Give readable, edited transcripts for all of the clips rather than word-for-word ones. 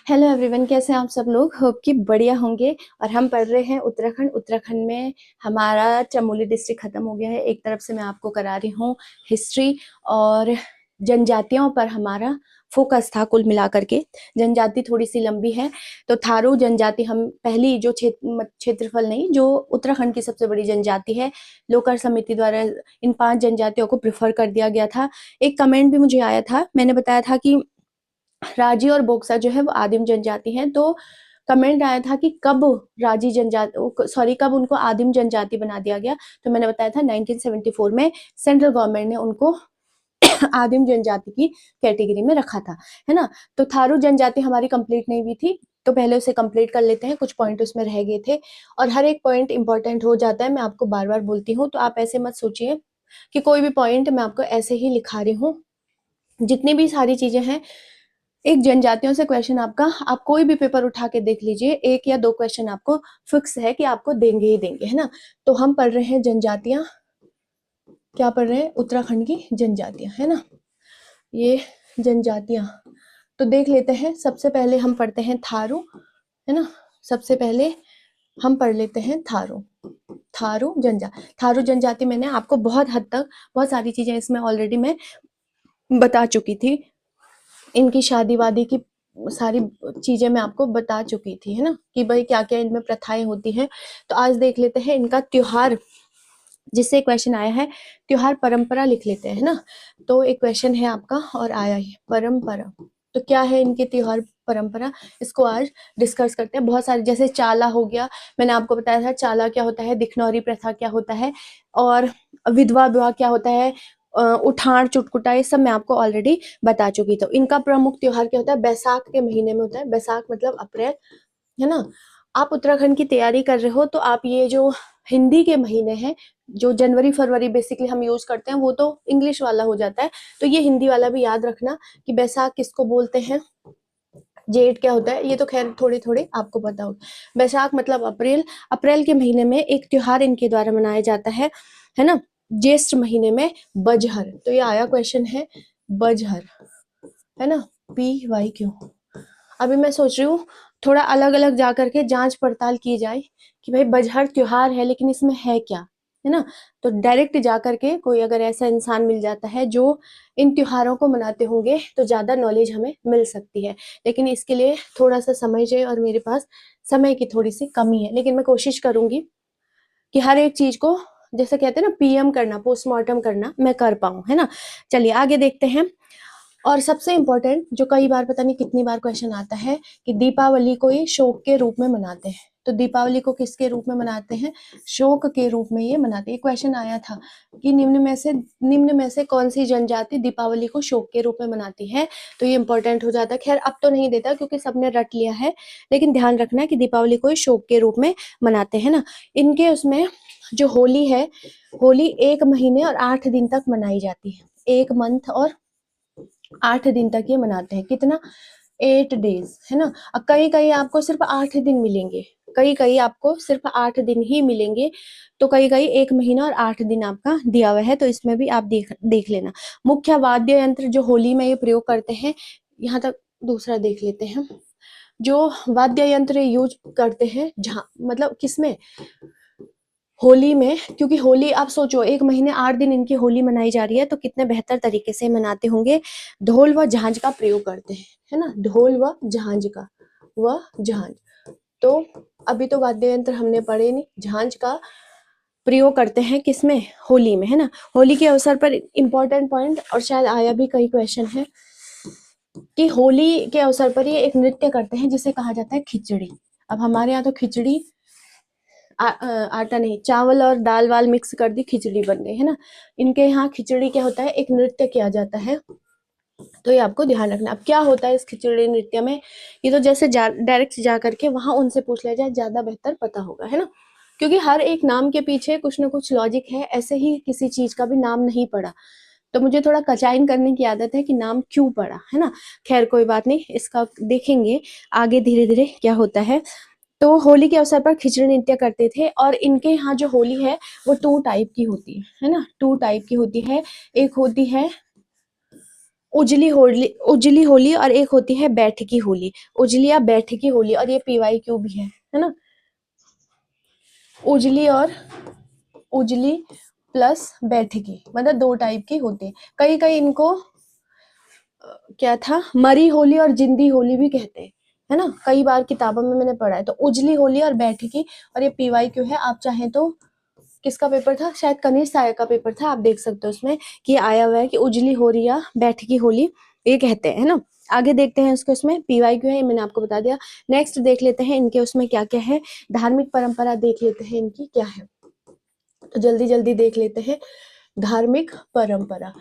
Hello everyone, कैसे हैं आप सब लोग। होप कि बढ़िया होंगे। और हम पढ़ रहे हैं उत्तराखंड में हमारा चमोली डिस्ट्रिक्ट खत्म हो गया है। एक तरफ से मैं आपको करा रही हूँ हिस्ट्री और जनजातियों पर हमारा फोकस था। कुल मिलाकर के जनजाति थोड़ी सी लंबी है, तो थारू जनजाति हम पहली जो क्षेत्रफल नहीं, जो उत्तराखंड की सबसे बड़ी जनजाति है, लोकर समिति द्वारा इन 5 जनजातियों को प्रेफर कर दिया गया था। एक कमेंट भी मुझे आया था, मैंने बताया था कि राजी और बोक्सा जो है वो आदिम जनजाति है, तो कमेंट आया था कि कब राजी जनजाति कब उनको आदिम जनजाति बना दिया गया। तो मैंने बताया था 1974 में सेंट्रल गवर्नमेंट ने उनको आदिम जनजाति की कैटेगरी में रखा था, है ना। तो थारू जनजाति हमारी कंप्लीट नहीं हुई थी, तो पहले उसे कंप्लीट कर लेते हैं। कुछ पॉइंट उसमें रह गए थे और हर एक पॉइंट इंपॉर्टेंट हो जाता है। मैं आपको बार बार बोलती हूँ, तो आप ऐसे मत सोचिए कि कोई भी पॉइंट मैं आपको ऐसे ही लिखा रही हूँ। जितनी भी सारी चीजें हैं, एक जनजातियों से क्वेश्चन आपका, आप कोई भी पेपर उठा के देख लीजिए, 1 या 2 क्वेश्चन आपको फिक्स है कि आपको देंगे ही देंगे, है ना। तो हम पढ़ रहे हैं जनजातियां, क्या पढ़ रहे हैं, उत्तराखंड की जनजातियां, है ना। ये जनजातियां तो देख लेते हैं। सबसे पहले हम पढ़ते हैं थारू, है ना। सबसे पहले हम पढ़ लेते हैं थारू। थारू जनजाति मैंने आपको बहुत हद तक बहुत सारी चीजें इसमें ऑलरेडी मैं बता चुकी थी। इनकी शादी वादी की सारी चीजें मैं आपको बता चुकी थी, है ना, कि भाई क्या क्या इनमें प्रथाएं होती हैं। तो आज देख लेते हैं इनका त्योहार, जिससे क्वेश्चन आया है त्योहार परंपरा लिख लेते हैं, है ना। तो एक क्वेश्चन है आपका और आया है परंपरा, तो क्या है इनके त्योहार परंपरा, इसको आज डिस्कस करते हैं। बहुत सारे, जैसे चाला हो गया, मैंने आपको बताया था चाला क्या होता है, दिखनौरी प्रथा क्या होता है, और विधवा विवाह क्या होता है, उठान चुटकुटा, ये सब मैं आपको ऑलरेडी बता चुकी। तो इनका प्रमुख त्योहार क्या होता है, बैसाख के महीने में होता है। बैसाख मतलब अप्रैल, है ना। आप उत्तराखंड की तैयारी कर रहे हो तो आप ये जो हिंदी के महीने हैं, जो जनवरी फरवरी बेसिकली हम यूज करते हैं, वो तो इंग्लिश वाला हो जाता है, तो ये हिंदी वाला भी याद रखना कि बैसाख किसको बोलते हैं, जेठ क्या होता है, ये तो खैर थोड़ी थोड़ी आपको पता होगा। बैसाख मतलब अप्रैल, अप्रैल के महीने में एक त्योहार इनके द्वारा मनाया जाता है ना। ज्येष्ठ महीने में बजहर, तो ये आया क्वेश्चन है बजहर, है ना, PYQ। अभी मैं सोच रही हूँ थोड़ा अलग अलग जाकर के जांच पड़ताल की जाए कि भाई बजहर त्योहार है लेकिन इसमें है क्या, है ना। तो डायरेक्ट जाकर के कोई अगर ऐसा इंसान मिल जाता है जो इन त्योहारों को मनाते होंगे तो ज्यादा नॉलेज हमें मिल सकती है, लेकिन इसके लिए थोड़ा सा समय चाहिए और मेरे पास समय की थोड़ी सी कमी है। लेकिन मैं कोशिश करूंगी कि हर एक चीज को, जैसे कहते हैं ना PM करना, पोस्टमार्टम करना, मैं कर पाऊं, है ना। चलिए आगे देखते हैं। और सबसे इम्पोर्टेंट जो कई बार, पता नहीं कितनी बार क्वेश्चन आता है कि दीपावली को ये शोक के रूप में मनाते हैं। तो दीपावली को किसके रूप में मनाते हैं, शोक के रूप में ये मनाते हैं। ये क्वेश्चन आया था कि निम्न में से कौन सी जनजाति दीपावली को शोक के रूप में मनाती है, तो ये इंपॉर्टेंट हो जाता है। खैर अब तो नहीं देता क्योंकि सबने रट लिया है, लेकिन ध्यान रखना है कि दीपावली को शोक के रूप में मनाते हैं ना। इनके उसमें जो होली है, होली 1 महीने और 8 दिन तक मनाई जाती है। 1 मंथ और 8 दिन तक ये मनाते हैं। कितना, 8 डेज, है ना। अब कहीं कहीं आपको सिर्फ 8 दिन मिलेंगे, कहीं कहीं आपको सिर्फ 8 दिन ही मिलेंगे, तो कहीं कहीं 1 महीना और 8 दिन आपका दिया हुआ है, तो इसमें भी आप देख लेना। मुख्य वाद्य यंत्र जो होली में ये प्रयोग करते हैं, यहाँ तक दूसरा देख लेते हैं। जो वाद्य यंत्र यूज करते हैं जहाँ मतलब किसमें, होली में, क्योंकि होली आप सोचो 1 महीने 8 दिन इनकी होली मनाई जा रही है, तो कितने बेहतर तरीके से मनाते होंगे। ढोल व झांझ का प्रयोग करते हैं, है ना, ढोल व झांझ। तो अभी तो वाद्य यंत्र हमने पढ़े नहीं, झांझ का प्रयोग करते हैं किसमें, होली में, है ना। होली के अवसर पर इंपॉर्टेंट पॉइंट, और शायद आया भी कई क्वेश्चन है, कि होली के अवसर पर ये एक नृत्य करते हैं जिसे कहा जाता है खिचड़ी। अब हमारे यहाँ तो खिचड़ी आटा नहीं, चावल और दाल वाल मिक्स कर दी, खिचड़ी बन गई, है ना। इनके यहाँ खिचड़ी क्या होता है, एक नृत्य किया जाता है, तो ये आपको ध्यान रखना। अब क्या होता है इस खिचड़ी नृत्य में, ये तो जैसे डायरेक्ट जा करके वहां उनसे पूछ लिया जाए, ज्यादा बेहतर पता होगा, है ना। क्योंकि हर एक नाम के पीछे कुछ ना कुछ लॉजिक है, ऐसे ही किसी चीज का भी नाम नहीं पड़ा, तो मुझे थोड़ा कचाइन करने की आदत है कि नाम क्यों पड़ा, है ना। खैर कोई बात नहीं, इसका देखेंगे आगे धीरे धीरे क्या होता है। तो होली के अवसर पर खिचड़ी नृत्य करते थे, और इनके यहाँ जो होली है वो 2 टाइप की होती है ना, 2 टाइप की होती है। एक होती है उजली होली और एक होती है बैठकी होली। उजली या बैठकी होली, और ये PYQ भी है ना। उजली प्लस बैठकी, मतलब 2 टाइप की होती है। कई इनको क्या था, मरी होली और जिंदी होली भी कहते हैं, है ना। कई बार किताबों में मैंने पढ़ा है। तो उजली होली और बैठकी, और ये PYQ है। आप चाहें तो, किसका पेपर था, शायद कनीर साया का पेपर था, आप देख सकते हो उसमें कि आया हुआ है कि उजली होली या बैठकी होली ये कहते हैं, है ना। आगे देखते हैं इसको, इसमें PYQ है, ये मैंने आपको बता दिया। नेक्स्ट देख लेते हैं इनके उसमें क्या क्या है। धार्मिक परंपरा देख लेते हैं इनकी क्या है, तो जल्दी जल्दी देख लेते हैं। धार्मिक परंपरा,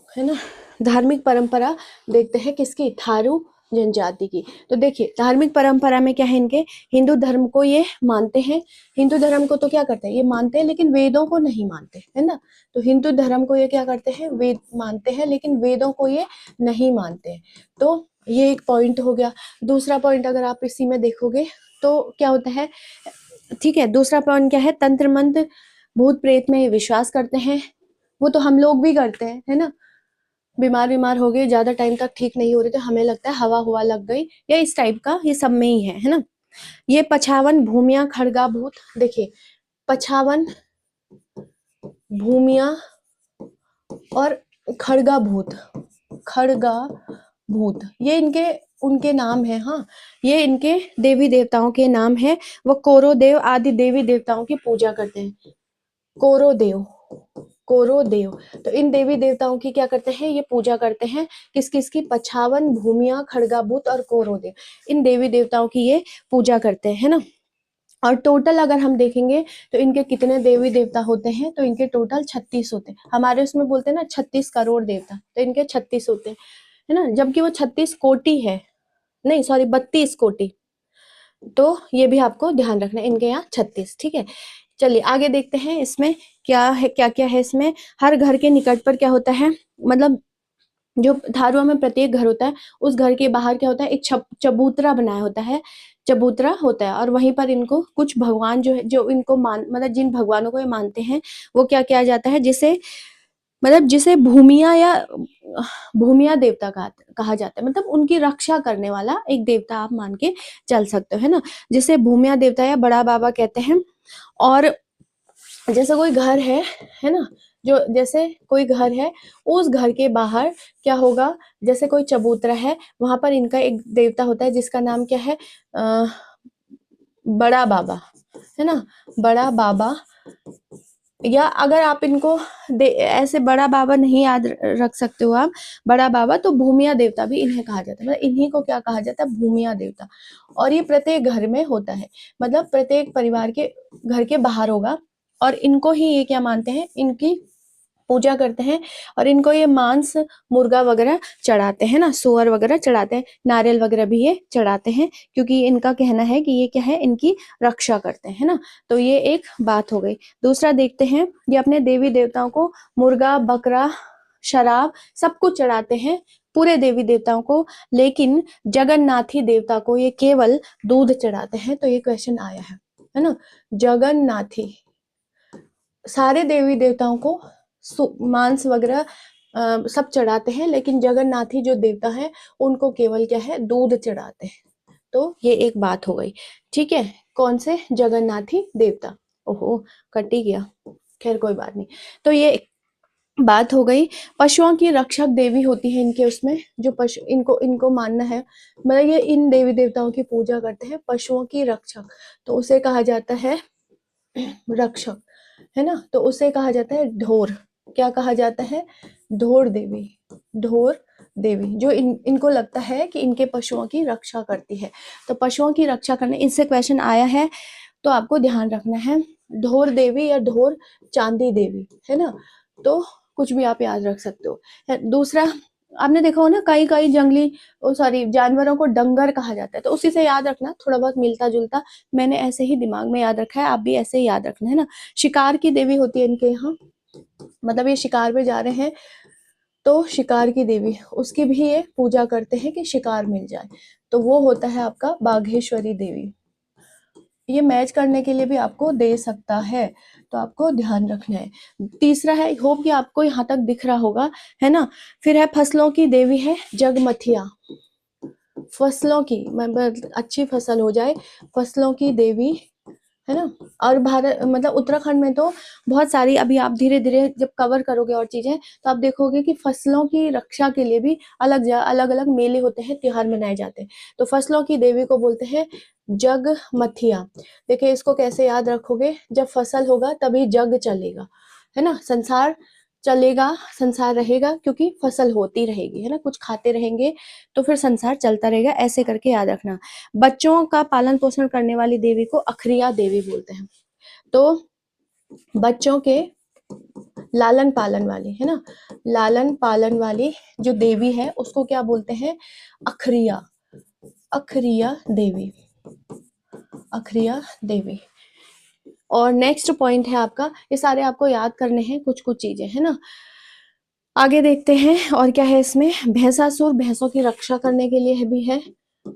है ना। धार्मिक परंपरा देखते हैं किसकी, थारू जनजाति की। तो देखिए धार्मिक परंपरा में क्या है इनके, हिंदू धर्म को ये मानते हैं। हिंदू धर्म को तो क्या करते हैं, ये मानते हैं लेकिन वेदों को नहीं मानते, है ना। तो हिंदू धर्म को ये क्या करते हैं, वेद मानते हैं, लेकिन वेदों को ये नहीं मानते हैं। तो ये एक पॉइंट हो गया। दूसरा पॉइंट अगर आप इसी में देखोगे तो क्या होता है, ठीक है। दूसरा पॉइंट क्या है, तंत्र मंत्र भूत प्रेत में विश्वास करते हैं। वो तो हम लोग भी करते हैं, है ना। बीमार हो गए, ज्यादा टाइम तक ठीक नहीं हो रहे, तो हमें लगता है हवा हुआ लग गई, या इस टाइप का, ये सब में ही है ना। ये 55 भूमिया खड़गा भूत, देखिए 55 भूमिया और खड़गा भूत, ये इनके उनके नाम है। हाँ, ये इनके देवी देवताओं के नाम है। वो कोरो देव आदि देवी देवताओं की पूजा करते हैं। कोरो देव, तो इन देवी देवताओं की क्या करते हैं, ये पूजा करते हैं। किस किस की, 55 भूमिया खड़गाभूत और कोरो देव, इन देवी देवताओं की ये पूजा करते हैं, है ना। और टोटल अगर हम देखेंगे तो इनके कितने देवी देवता होते हैं, तो इनके टोटल 36 होते हैं। हमारे उसमें बोलते हैं ना 36 करोड़ देवता, तो इनके 36 होते हैं, है ना। जबकि वो 36 कोटि है, नहीं सॉरी 32 कोटि। तो ये भी आपको ध्यान रखना है, इनके यहाँ 36, ठीक है। चलिए आगे देखते हैं इसमें क्या है, क्या क्या है इसमें। हर घर के निकट पर क्या होता है, मतलब जो थारुआ में प्रत्येक घर होता है, उस घर के बाहर क्या होता है, एक चबूतरा बनाया होता है, चबूतरा होता है। और वहीं पर इनको कुछ भगवान जो है, जो इनको मतलब जिन भगवानों को ये मानते हैं, वो क्या किया जाता है, जिसे मतलब जिसे भूमिया या भूमिया देवता कहा जाता है, मतलब उनकी रक्षा करने वाला एक देवता आप मान के चल सकते हो, है ना। जिसे भूमिया देवता या बड़ा बाबा कहते हैं। और जैसे कोई घर है ना, जो जैसे कोई घर है, उस घर के बाहर क्या होगा, जैसे कोई चबूतरा है, वहां पर इनका एक देवता होता है जिसका नाम क्या है, बड़ा बाबा, है ना। बड़ा बाबा, या अगर आप इनको ऐसे बड़ा बाबा नहीं याद रख सकते हो आप, बड़ा बाबा, तो भूमिया देवता भी इन्हें कहा जाता है, मतलब इन्हीं को क्या कहा जाता है, भूमिया देवता। और ये प्रत्येक घर में होता है, मतलब प्रत्येक परिवार के घर के बाहर होगा। और इनको ही ये क्या मानते हैं, इनकी पूजा करते हैं। और इनको ये मांस मुर्गा वगैरह चढ़ाते हैं ना, सुअर वगैरह चढ़ाते हैं, नारियल वगैरह भी ये चढ़ाते हैं, क्योंकि इनका कहना है कि ये क्या है, इनकी रक्षा करते हैं ना। तो ये एक बात हो गई। दूसरा देखते हैं, ये अपने देवी देवताओं को मुर्गा बकरा शराब सब कुछ चढ़ाते हैं, पूरे देवी देवताओं को। लेकिन जगन्नाथी देवता को ये केवल दूध चढ़ाते हैं। तो ये क्वेश्चन आया है ना। जगन्नाथी, सारे देवी देवताओं को मांस वगैरह सब चढ़ाते हैं, लेकिन जगन्नाथी जो देवता है उनको केवल क्या है, दूध चढ़ाते हैं। तो ये एक बात हो गई, ठीक है। कौन से, जगन्नाथी देवता। ओहो, कट ही गया, खैर कोई बात नहीं। तो ये बात हो गई। पशुओं की रक्षक देवी होती है इनके उसमें, जो पशु, इनको इनको मानना है, मतलब ये इन देवी देवताओं की पूजा करते हैं, पशुओं की रक्षक, तो उसे कहा जाता है रक्षक, है ना। तो उसे कहा जाता है ढोर, क्या कहा जाता है, ढोर देवी। ढोर देवी जो इनको लगता है कि इनके पशुओं की रक्षा करती है। तो पशुओं की रक्षा करने, इससे क्वेश्चन आया है, तो आपको ध्यान रखना है, ढोर देवी या ढोर चांदी देवी, है ना। तो कुछ भी आप याद रख सकते हो। दूसरा, आपने देखा हो ना, कई कई जंगली सॉरी जानवरों को डंगर कहा जाता है, तो उसी से याद रखना, थोड़ा बहुत मिलता जुलता, मैंने ऐसे ही दिमाग में याद रखा है, आप भी ऐसे ही याद रखना, है ना। शिकार की देवी होती है इनके यहाँ, मतलब ये शिकार पे जा रहे हैं, तो शिकार की देवी, उसकी भी ये पूजा करते हैं कि शिकार मिल जाए, तो वो होता है आपका बाघेश्वरी देवी। ये मैच करने के लिए भी आपको दे सकता है, तो आपको ध्यान रखना है। तीसरा है, होप कि आपको यहाँ तक दिख रहा होगा, है ना। फिर है फसलों की देवी है जगमथिया, फसलों की मतलब अच्छी फसल हो जाए, फसलों की देवी, है ना। और भारत मतलब उत्तराखंड में तो बहुत सारी, अभी आप धीरे धीरे जब कवर करोगे और चीजें, तो आप देखोगे कि फसलों की रक्षा के लिए भी अलग अलग मेले होते हैं, त्योहार मनाए जाते हैं। तो फसलों की देवी को बोलते हैं जगमथिया। देखिए इसको कैसे याद रखोगे, जब फसल होगा तभी जग चलेगा, है ना, संसार चलेगा, संसार रहेगा, क्योंकि फसल होती रहेगी, है ना, कुछ खाते रहेंगे तो फिर संसार चलता रहेगा, ऐसे करके याद रखना। बच्चों का पालन पोषण करने वाली देवी को अखरिया देवी बोलते हैं। तो बच्चों के लालन पालन वाली, है ना, लालन पालन वाली जो देवी है उसको क्या बोलते हैं, अखरिया, अखरिया देवी, अखरिया देवी। और नेक्स्ट पॉइंट है आपका, ये सारे आपको याद करने हैं कुछ कुछ चीजें, है ना। आगे देखते हैं और क्या है इसमें, भैंसासुर, भैंसों की रक्षा करने के लिए भी है,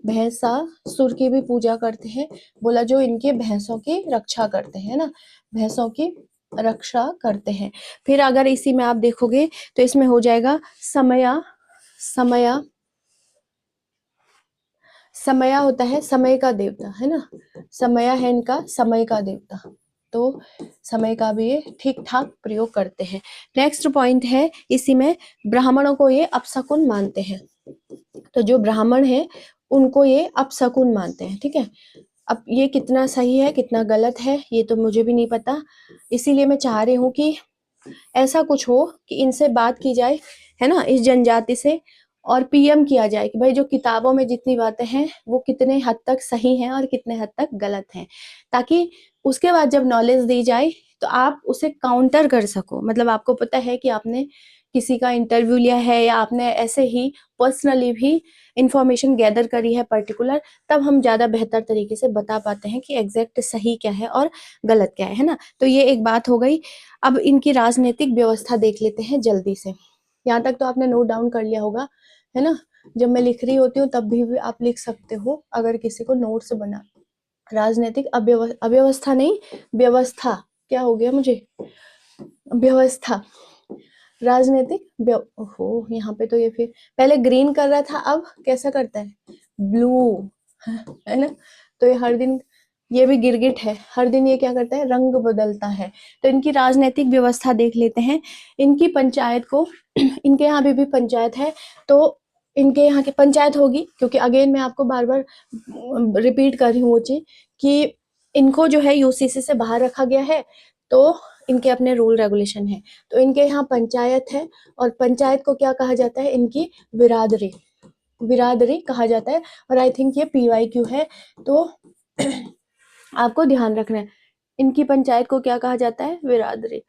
भैंसासुर की भी पूजा करते हैं, बोला जो इनके भैंसों की रक्षा करते हैं ना, भैंसों की रक्षा करते हैं। फिर अगर इसी में आप देखोगे तो इसमें हो जाएगा समया, समया, समया होता है समय का देवता, है ना, समया है इनका समय का देवता, तो समय का भी ये ठीक ठाक प्रयोग करते हैं। नेक्स्ट पॉइंट है इसी में, ब्राह्मणों को ये अपशकुन मानते हैं, तो जो ब्राह्मण है उनको ये अपशकुन मानते हैं, ठीक है। अब ये कितना सही है कितना गलत है ये तो मुझे भी नहीं पता, इसीलिए मैं चाह रही हूँ कि ऐसा कुछ हो कि इनसे बात की जाए, है ना, इस जनजाति से, और पीएम किया जाए कि भाई जो किताबों में जितनी बातें हैं वो कितने हद तक सही हैं और कितने हद तक गलत हैं, ताकि उसके बाद जब नॉलेज दी जाए तो आप उसे काउंटर कर सको। मतलब आपको पता है कि आपने किसी का इंटरव्यू लिया है या आपने ऐसे ही पर्सनली भी इंफॉर्मेशन गैदर करी है पर्टिकुलर, तब हम ज्यादा बेहतर तरीके से बता पाते हैं कि एग्जैक्ट सही क्या है और गलत क्या है ना। तो ये एक बात हो गई। अब इनकी राजनीतिक व्यवस्था देख लेते हैं जल्दी से। यहाँ तक तो आपने नोट डाउन कर लिया होगा, है ना। जब मैं लिख रही होती हूँ तब भी आप लिख सकते हो अगर किसी को नोट्स बना। राजनीतिक अव्यवस्था नहीं, व्यवस्था, क्या हो गया मुझे, व्यवस्था, राजनीतिक हो। यहाँ पे तो ये फिर पहले ग्रीन कर रहा था, अब कैसा करता है, ब्लू, है ना। तो ये हर दिन, ये भी गिरगिट है, हर दिन ये क्या करता है, रंग बदलता है। तो इनकी राजनीतिक व्यवस्था देख लेते हैं। इनकी पंचायत को इनके यहाँ भी पंचायत है, तो इनके यहाँ की पंचायत होगी, क्योंकि अगेन मैं आपको बार बार रिपीट कर रही हूँ वो चीज कि इनको जो है यूसीसी से बाहर रखा गया है, तो इनके अपने रूल रेगुलेशन है। तो इनके यहाँ पंचायत है, और पंचायत को क्या कहा जाता है, इनकी बिरादरी, बिरादरी कहा जाता है। और आई थिंक ये PYQ है, तो आपको ध्यान रखना है, इनकी पंचायत को क्या कहा जाता है, बिरादरी।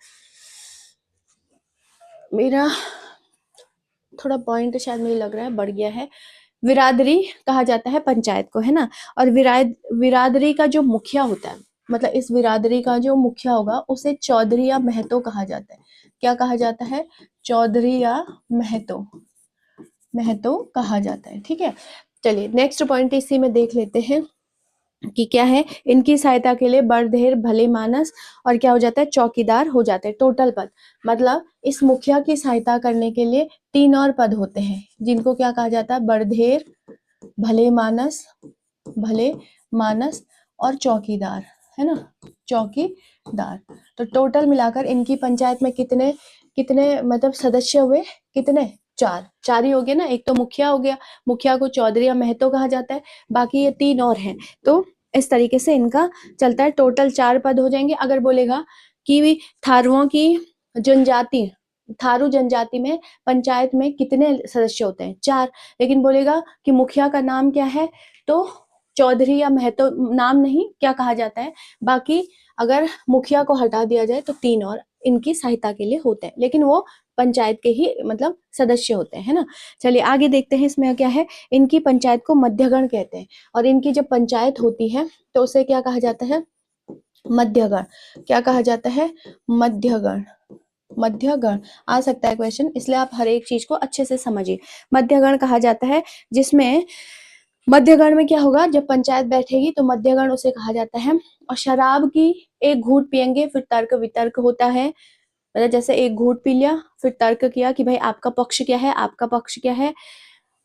मेरा थोड़ा पॉइंट शायद मुझे लग रहा है बढ़ गया है, बिरादरी कहा जाता है पंचायत को, है ना। और बिरादरी का जो मुखिया होता है, मतलब इस बिरादरी का जो मुखिया होगा उसे चौधरी या महतो कहा जाता है। क्या कहा जाता है, चौधरी या महतो, महतो कहा जाता है, ठीक है। चलिए नेक्स्ट पॉइंट इसी में देख लेते हैं कि क्या है, इनकी सहायता के लिए बड़धेर, भले मानस और क्या हो जाता है, चौकीदार हो जाते हैं। टोटल पद, मतलब इस मुखिया की सहायता करने के लिए 3 और पद होते हैं, जिनको क्या कहा जाता है, बड़धेर, भले मानस, भले मानस और चौकीदार, है ना, चौकीदार। तो टोटल मिलाकर इनकी पंचायत में कितने कितने मतलब सदस्य हुए, कितने, 4, 4 ही हो गए ना। एक तो मुखिया हो गया, मुखिया को चौधरी या महतो कहा जाता है, बाकी ये 3 और हैं। तो इस तरीके से इनका चलता है, टोटल 4 पद हो जाएंगे। अगर बोलेगा कि थारुओं की जनजाति, थारू जनजाति में पंचायत में कितने सदस्य होते हैं, 4, लेकिन बोलेगा कि मुखिया का नाम क्या है, तो चौधरी या महतो नाम नहीं, क्या कहा जाता है, बाकी अगर मुखिया को हटा दिया जाए तो 3 और इनकी सहायता के लिए होते हैं, लेकिन वो पंचायत के ही मतलब सदस्य होते हैं, है ना। चलिए आगे देखते हैं, इसमें क्या है, इनकी पंचायत को मध्यगण कहते हैं। और इनकी जब पंचायत होती है तो उसे क्या कहा जाता है, मध्यगण। क्या कहा जाता है, मध्यगण, मध्यगण आ सकता है क्वेश्चन, इसलिए आप हर एक चीज को अच्छे से समझिए। मध्यगण कहा जाता है जिसमें मध्यगण में क्या होगा, जब पंचायत बैठेगी तो मध्यगण उसे कहा जाता है। और शराब की एक घूंट पियेंगे फिर तर्क वितर्क होता है, मतलब जैसे एक घूंट पी लिया फिर तर्क किया कि भाई आपका पक्ष क्या है, आपका पक्ष क्या है,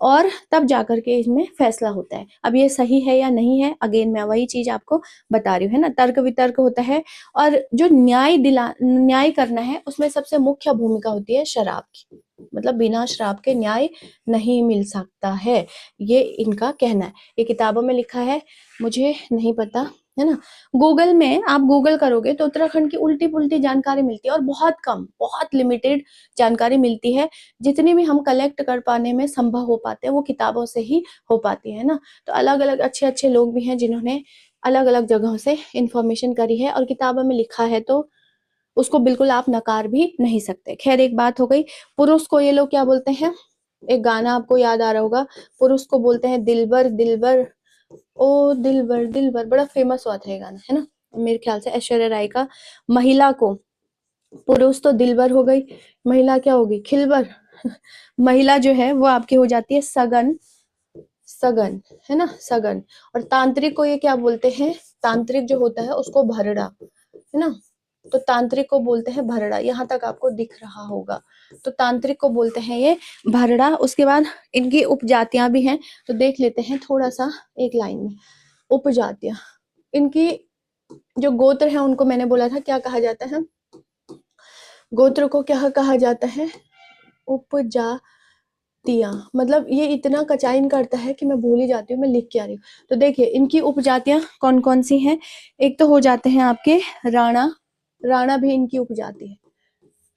और तब जाकर के इसमें फैसला होता है। अब ये सही है या नहीं है, अगेन मैं वही चीज आपको बता रही हूँ, है ना। तर्क वितर्क होता है, और जो न्याय करना है उसमें सबसे मुख्य भूमिका होती है शराब की, मतलब बिना शराब के न्याय नहीं मिल सकता है, ये इनका कहना है। ये किताबों में लिखा है, मुझे नहीं पता, है ना। गूगल में आप गूगल करोगे तो उत्तराखंड की उल्टी पुल्टी जानकारी मिलती है, और बहुत कम, बहुत लिमिटेड जानकारी मिलती है। जितनी भी हम कलेक्ट कर पाने में संभव हो पाते हैं वो किताबों से ही हो पाती है ना। तो अलग अलग अच्छे अच्छे लोग भी हैं जिन्होंने अलग अलग जगहों से इंफॉर्मेशन करी है, और किताबों में लिखा है तो उसको बिल्कुल आप नकार भी नहीं सकते। खैर, एक बात हो गई। पुरुष को ये लोग क्या बोलते हैं, एक गाना आपको याद आ रहा होगा, पुरुष को बोलते हैं दिलबर दिलबर, ओ दिलबर दिलबर, बड़ा फेमस हुआ था ये गाना, है ना, मेरे ख्याल से ऐश्वर्या राय का। महिला को, पुरुष तो दिलबर हो गई, महिला क्या होगी, खिलबर। महिला जो है वो आपकी हो जाती है सगन, सगन, है ना, सगन। और तांत्रिक को ये क्या बोलते हैं, तांत्रिक जो होता है उसको भरड़ा, है ना। तो तांत्रिक को बोलते हैं भरड़ा, यहाँ तक आपको दिख रहा होगा। तो तांत्रिक को बोलते हैं ये भरड़ा। उसके बाद इनकी उपजातियां भी हैं, तो देख लेते हैं थोड़ा सा एक लाइन में। उपजातियां, इनकी जो गोत्र है उनको मैंने बोला था क्या कहा जाता है, गोत्र को क्या कहा जाता है, उपजातियां। मतलब ये इतना कचाइन करता है कि मैं भूल ही जाती हूँ, मैं लिख के आ रही हूँ। तो देखिए इनकी उपजातियां कौन कौन सी हैं। एक तो हो जाते हैं आपके राणा, राणा भी इनकी उपजाति है,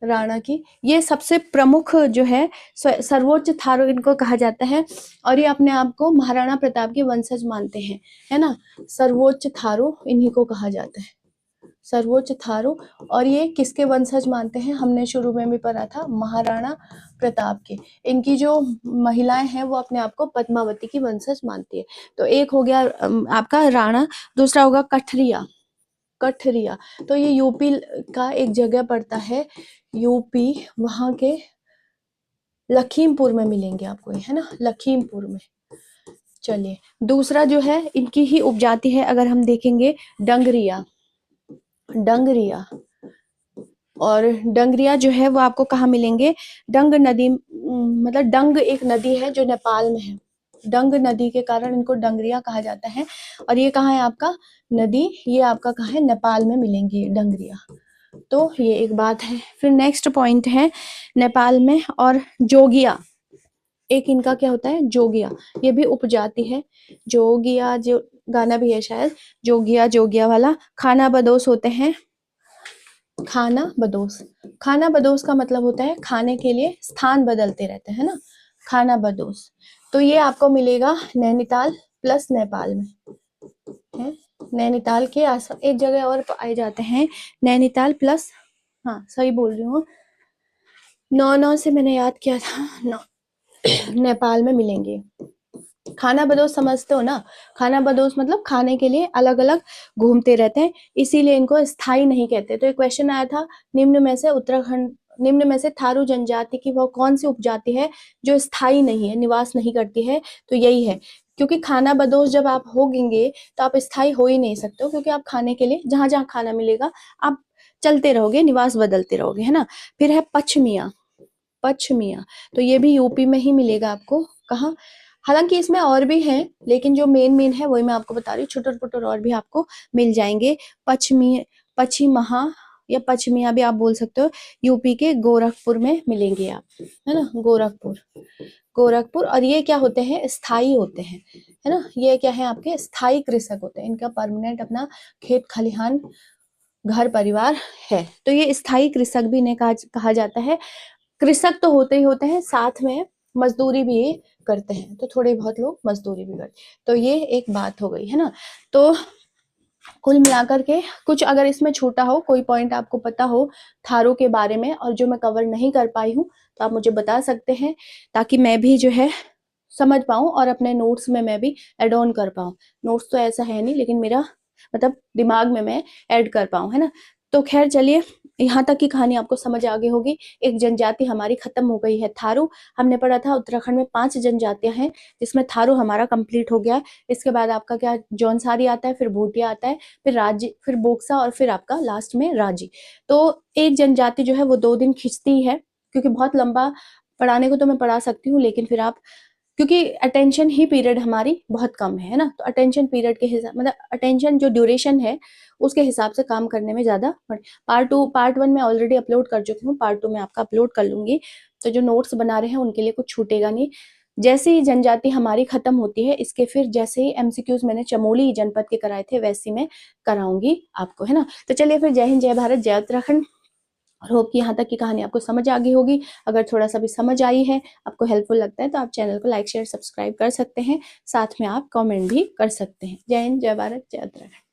राणा की। ये सबसे प्रमुख जो है, सर्वोच्च थारू इनको कहा जाता है, और ये अपने आप को महाराणा प्रताप के वंशज मानते हैं, है ना। सर्वोच्च थारू इन्हीं को कहा जाता है, सर्वोच्च थारू। और ये किसके वंशज मानते हैं, हमने शुरू में भी पढ़ा था, महाराणा प्रताप के। इनकी जो महिलाएं हैं वो अपने आप को पद्मावती की वंशज मानती है। तो एक हो गया आपका राणा, दूसरा होगा कठरिया, कठरिया। तो ये यूपी का एक जगह पड़ता है, यूपी, वहां के लखीमपुर में मिलेंगे आपको, है ना, लखीमपुर में। चलिए, दूसरा जो है इनकी ही उपजाति है, अगर हम देखेंगे डंगरिया, डंगरिया। और डंगरिया जो है वो आपको कहाँ मिलेंगे, डंग नदी, मतलब डंग एक नदी है जो नेपाल में है, डंग नदी के कारण इनको डंगरिया कहा जाता है। और ये कहाँ है आपका नदी, ये आपका कहाँ है, नेपाल में मिलेंगी डंगरिया। तो ये एक बात है। फिर नेक्स्ट पॉइंट है नेपाल में, और जोगिया, एक इनका क्या होता है, जोगिया, ये भी उपजाति है। जोगिया जो गाना भी है शायद, जोगिया जोगिया वाला। खाना बदोश होते हैं, खाना बदोश, खाना बदोश का मतलब होता है खाने के लिए स्थान बदलते रहते हैं ना, खाना बदोश। तो ये आपको मिलेगा नैनीताल प्लस नेपाल में, है। नैनीताल के आस एक जगह और पाए जाते हैं, नैनीताल प्लस, हाँ सही बोल रही हूँ, 9 से मैंने याद किया था, 9 नेपाल में मिलेंगे। खाना बदोश समझते हो ना, खाना बदोश मतलब खाने के लिए अलग अलग घूमते रहते हैं, इसीलिए इनको स्थायी नहीं कहते। तो एक क्वेश्चन आया था, निम्न में से उत्तराखंड, निम्न में से थारू जनजाति की वह कौन सी उपजाति है जो स्थायी नहीं है, निवास नहीं करती है, तो यही है। क्योंकि खाना बदोश जब आप होंगे तो आप स्थायी हो ही नहीं सकते हो, क्योंकि आप खाने के लिए जहां जहां खाना मिलेगा आप चलते रहोगे, निवास बदलते रहोगे, है ना। फिर है पश्चिमिया, पश्चिमिया, तो ये भी यूपी में ही मिलेगा आपको, कहाँ, हालांकि इसमें और भी हैं, लेकिन जो मेन मेन है वही मैं आपको बता रही हूँ, छुटर पुटर और भी आपको मिल जाएंगे। पश्चिमी, पश्चिमहा या पश्चिमिया भी आप बोल सकते हो, यूपी के गोरखपुर में मिलेंगे आप, है ना, गोरखपुर, गोरखपुर। और ये क्या होते हैं, स्थायी होते हैं, है ना। ये क्या है, आपके स्थायी कृषक होते हैं, इनका परमानेंट अपना खेत खलिहान घर परिवार है, तो ये स्थायी कृषक भी इन्हें कहा जाता है। कृषक तो होते ही होते हैं, साथ में मजदूरी भी करते हैं, तो थोड़े बहुत लोग मजदूरी भी करते हैं। तो ये एक बात हो गई, है ना। तो कुल मिलाकर के कुछ अगर इसमें छूटा हो, कोई पॉइंट आपको पता हो थारू के बारे में और जो मैं कवर नहीं कर पाई हूँ, तो आप मुझे बता सकते हैं, ताकि मैं भी जो है समझ पाऊं और अपने नोट्स में मैं भी एड ऑन कर पाऊं। नोट्स तो ऐसा है नहीं, लेकिन मेरा मतलब दिमाग में मैं ऐड कर पाऊं, है ना। तो खैर चलिए, यहाँ तक की कहानी आपको समझ आ गई होगी। एक जनजाति हमारी खत्म हो गई है, थारू। हमने पढ़ा था उत्तराखंड में 5 जनजातियां हैं, जिसमें थारू हमारा कंप्लीट हो गया। इसके बाद आपका क्या, जौनसारी आता है, फिर भूटिया आता है, फिर राजी, फिर बोक्सा, और फिर आपका लास्ट में राजी। तो एक जनजाति जो है वो 2 दिन खिंचती है, क्योंकि बहुत लंबा पढ़ाने को तो मैं पढ़ा सकती हूँ, लेकिन फिर आप, क्योंकि अटेंशन ही पीरियड हमारी बहुत कम है ना, तो अटेंशन पीरियड के हिसाब, मतलब अटेंशन जो ड्यूरेशन है उसके हिसाब से काम करने में ज़्यादा। पार्ट 1 में ऑलरेडी अपलोड कर चुकी हूँ, पार्ट 2 में आपका अपलोड कर लूंगी। तो जो नोट्स बना रहे हैं उनके लिए कुछ छूटेगा नहीं। जैसे ही जनजाति हमारी खत्म होती है, इसके फिर जैसे ही एमसीक्यूज मैंने चमोली जनपद के कराए थे, वैसे मैं कराऊंगी आपको, है ना। तो चलिए फिर, जय हिंद, जय भारत, जय उत्तराखंड। और होप कि यहाँ तक की कहानी आपको समझ आ गई होगी। अगर थोड़ा सा भी समझ आई है, आपको हेल्पफुल लगता है, तो आप चैनल को लाइक शेयर सब्सक्राइब कर सकते हैं। साथ में आप कमेंट भी कर सकते हैं। जय हिंद, जय भारत, जय उत्तराखंड।